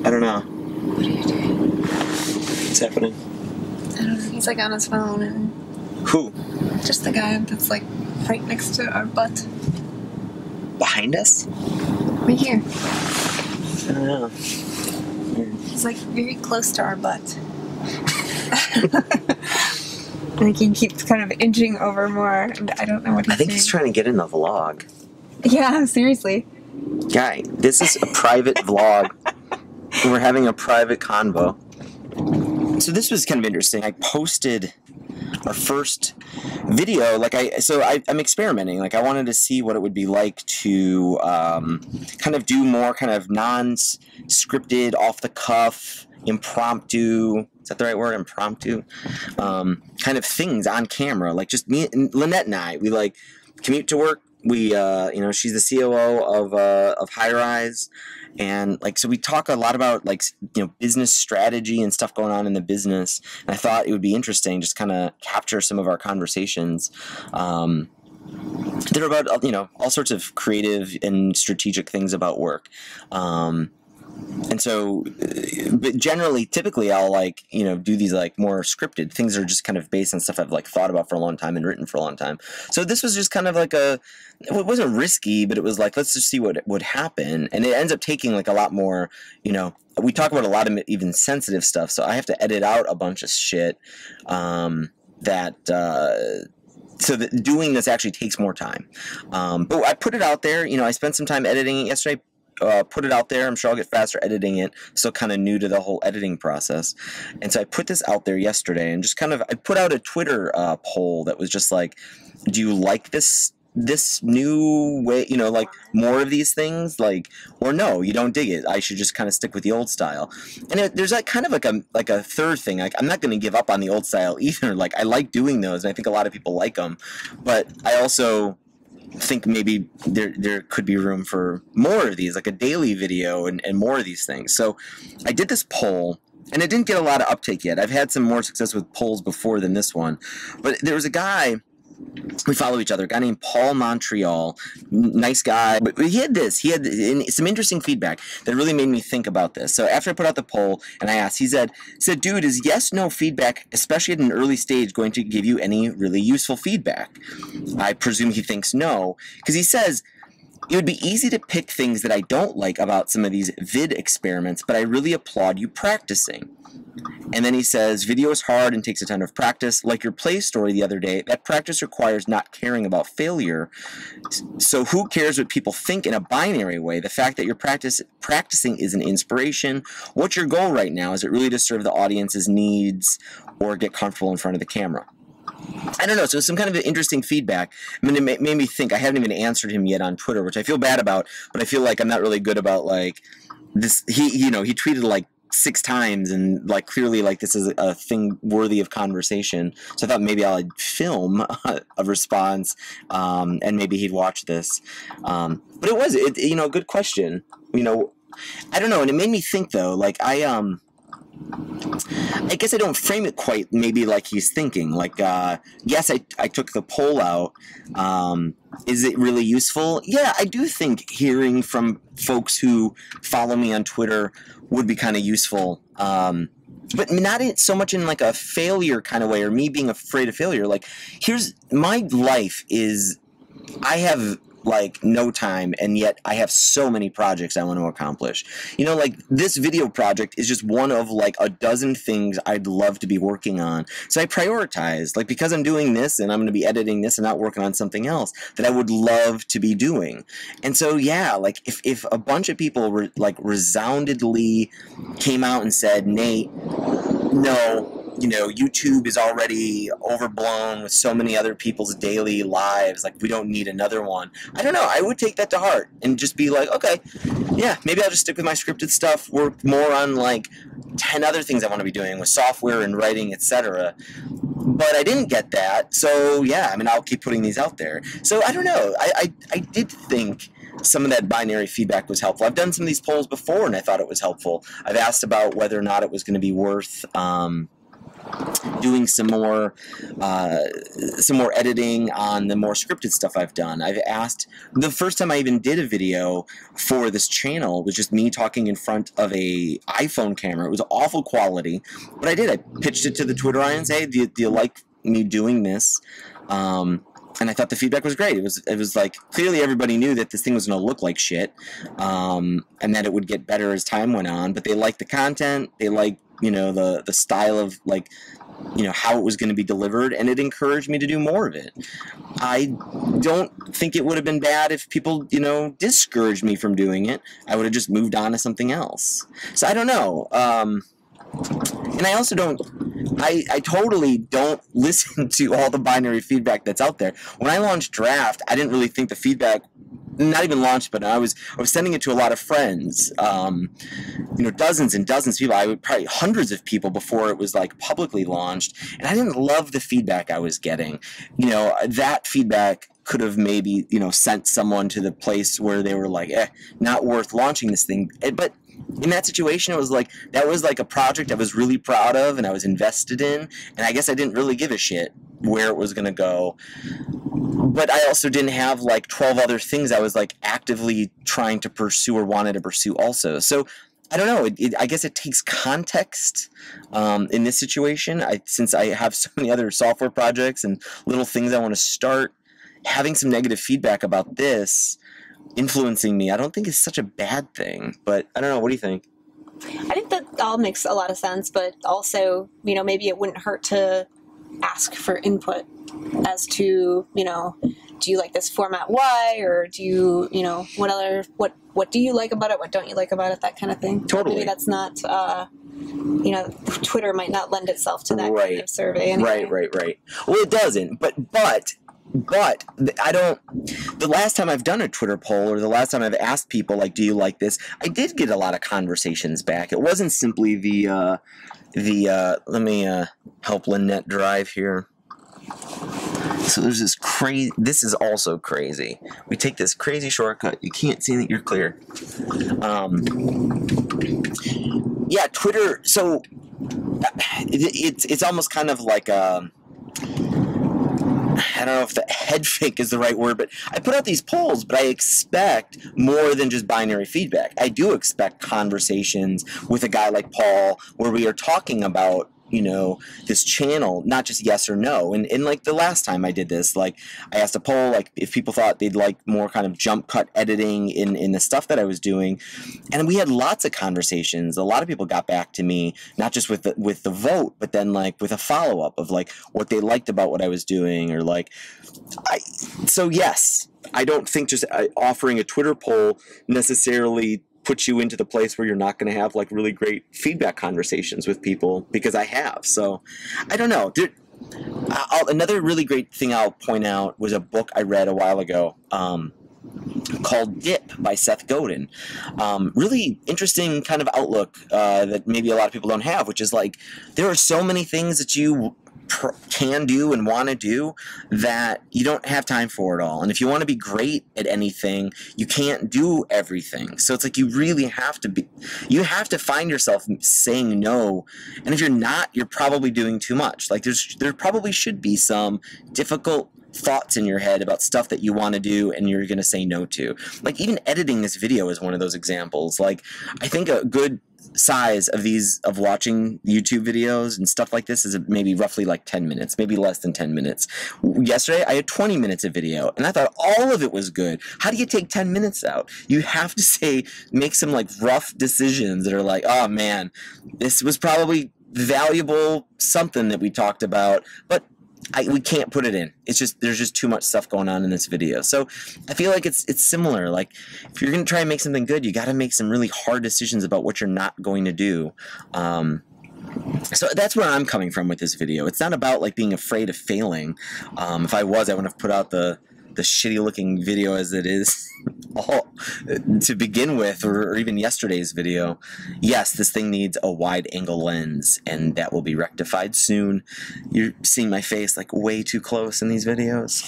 I don't know. What are you doing? What's happening? I don't know. He's like on his phone and Who? just the guy that's like right next to our butt. Behind us? Right here. I don't know. He's like very close to our butt. Like he keeps kind of inching over more, and I don't know what he's I think doing. he's trying to get in the vlog. Yeah, seriously. Guy, this is a private vlog. We're having a private convo. So this was kind of interesting. I posted our first video. I'm experimenting. Like I wanted to see what it would be like to kind of do more kind of non-scripted, off-the-cuff, impromptu. Is that the right word? Impromptu. Kind of things on camera. Like just me and Lynette and I. We like commute to work. We, she's the COO of High Rise, and like, so we talk a lot about like, business strategy and stuff going on in the business. And I thought it would be interesting just kind of capture some of our conversations. They're about, all sorts of creative and strategic things about work. And so, but generally, typically I'll do these like more scripted things that are just kind of based on stuff I've like thought about for a long time and written for a long time. So this was just kind of like it wasn't risky, but it was like, let's just see what would happen. And it ends up taking like a lot more, we talk about a lot of even sensitive stuff. So I have to edit out a bunch of shit, so that doing this actually takes more time. But I put it out there, I spent some time editing it yesterday. Put it out there. I'm sure I'll get faster editing it. Still kind of new to the whole editing process. And so I put this out there yesterday and just kind of, I put out a Twitter poll that was just like, do you like this new way, like more of these things, or no, you don't dig it. I should just kind of stick with the old style. And there's like kind of like a third thing. Like I'm not going to give up on the old style either. Like I like doing those and I think a lot of people like them, but I also think maybe there could be room for more of these, like a daily video and more of these things. So I did this poll, and it didn't get a lot of uptake yet. I've had some more success with polls before than this one. But there was a guy, we follow each other, a guy named Paul Montreal, nice guy. But he had some interesting feedback that really made me think about this. So after I put out the poll and I asked, he said, dude, is yes, no feedback, especially at an early stage, going to give you any really useful feedback? I presume he thinks no, because he says, it would be easy to pick things that I don't like about some of these vid experiments, but I really applaud you practicing. And then he says, video is hard and takes a ton of practice. Like your play story the other day, that practice requires not caring about failure. So who cares what people think in a binary way? The fact that you're practicing is an inspiration. What's your goal right now? Is it really to serve the audience's needs or get comfortable in front of the camera? I don't know. So some kind of interesting feedback. I mean, it made me think. I haven't even answered him yet on Twitter, which I feel bad about, but I feel like I'm not really good about like this. He tweeted like 6 times and like clearly like this is a thing worthy of conversation. So I thought maybe I'd film a response and maybe he'd watch this. But it was a good question. I don't know. And it made me think though, like I guess I don't frame it quite maybe like he's thinking. Like, yes, I took the poll out. Is it really useful? Yeah, I do think hearing from folks who follow me on Twitter would be kind of useful. But not so much in like a failure kind of way or me being afraid of failure. Like, here's my life is I have like no time, and yet I have so many projects I want to accomplish. Like this video project is just one of like a dozen things I'd love to be working on. So I prioritized, like, because I'm doing this and I'm going to be editing this and not working on something else that I would love to be doing. And so, yeah, like if a bunch of people were like resoundingly came out and said, Nate, no, YouTube is already overblown with so many other people's daily lives. Like, we don't need another one. I don't know. I would take that to heart and just be like, okay, yeah, maybe I'll just stick with my scripted stuff, work more on like 10 other things I want to be doing with software and writing, etc. But I didn't get that. So, yeah, I mean, I'll keep putting these out there. So, I don't know. I did think some of that binary feedback was helpful. I've done some of these polls before, and I thought it was helpful. I've asked about whether or not it was going to be worth doing some more editing on the more scripted stuff I've done. I've asked, the first time I even did a video for this channel was just me talking in front of a iPhone camera. It was awful quality, but I did. I pitched it to the Twitter audience. Hey, do you like me doing this? And I thought the feedback was great. It was like, clearly everybody knew that this thing was going to look like shit, and that it would get better as time went on. But they liked the content. They liked, you know, the style of, like, you know, how it was going to be delivered, and it encouraged me to do more of it. I don't think it would have been bad if people, you know, discouraged me from doing it. I would have just moved on to something else. So I don't know. And I also don't, I totally don't listen to all the binary feedback that's out there. When I launched Draft, I didn't really think the feedback, not even launched, but I was sending it to a lot of friends, you know, dozens and dozens of people. I would probably hundreds of people before it was like publicly launched, and I didn't love the feedback I was getting. You know, that feedback could have maybe, you know, sent someone to the place where they were like, not worth launching this thing. But in that situation, it was like, that was like a project I was really proud of and I was invested in, and I guess I didn't really give a shit where it was going to go. But I also didn't have like 12 other things I was like actively trying to pursue or wanted to pursue also. So I don't know. I guess it takes context in this situation. Since I have so many other software projects and little things I want to start, having some negative feedback about this influencing me, I don't think is such a bad thing. But I don't know. What do you think? I think that all makes a lot of sense, but also, you know, maybe it wouldn't hurt to ask for input as to, you know, do you like this format? Why? Or do you, you know, what do you like about it? What don't you like about it? That kind of thing. Totally. Maybe that's not, you know, Twitter might not lend itself to that kind of survey. Anyway. Right. Well, it doesn't, but I don't, the last time I've done a Twitter poll, or the last time I've asked people, like, do you like this? I did get a lot of conversations back. It wasn't simply let me help Lynette drive here. So there's this crazy, this is also crazy. We take this crazy shortcut. You can't see that you're clear. Yeah, Twitter, so it's almost kind of like a, I don't know if the head fake is the right word, but I put out these polls, but I expect more than just binary feedback. I do expect conversations with a guy like Paul where we are talking about, you know, this channel, not just yes or no. And like the last time I did this, like I asked a poll, like if people thought they'd like more kind of jump cut editing in the stuff that I was doing. And we had lots of conversations. A lot of people got back to me, not just with the vote, but then like with a follow-up of like what they liked about what I was doing, or like, so yes, I don't think just offering a Twitter poll necessarily put you into the place where you're not going to have like really great feedback conversations with people, because I have. So I don't know. Another really great thing I'll point out was a book I read a while ago called Dip by Seth Godin. Really interesting kind of outlook that maybe a lot of people don't have, which is like, there are so many things that you can do and want to do that you don't have time for it all. And if you want to be great at anything, you can't do everything. So it's like you really have to find yourself saying no. And if you're not, you're probably doing too much. Like there probably should be some difficult thoughts in your head about stuff that you want to do and you're going to say no to. Like even editing this video is one of those examples. Like I think a good size of watching YouTube videos and stuff like this is maybe roughly like 10 minutes, maybe less than 10 minutes. Yesterday I had 20 minutes of video and I thought all of it was good. How do you take 10 minutes out? You have to make some like rough decisions that are like, oh man, this was probably valuable something that we talked about, but we can't put it in. It's just, there's just too much stuff going on in this video. So I feel like it's similar. Like if you're going to try and make something good, you got to make some really hard decisions about what you're not going to do. So that's where I'm coming from with this video. It's not about like being afraid of failing. If I was, I wouldn't have put out the shitty looking video as it is all to begin with, or even yesterday's video. Yes, this thing needs a wide angle lens, and that will be rectified soon. You're seeing my face like way too close in these videos.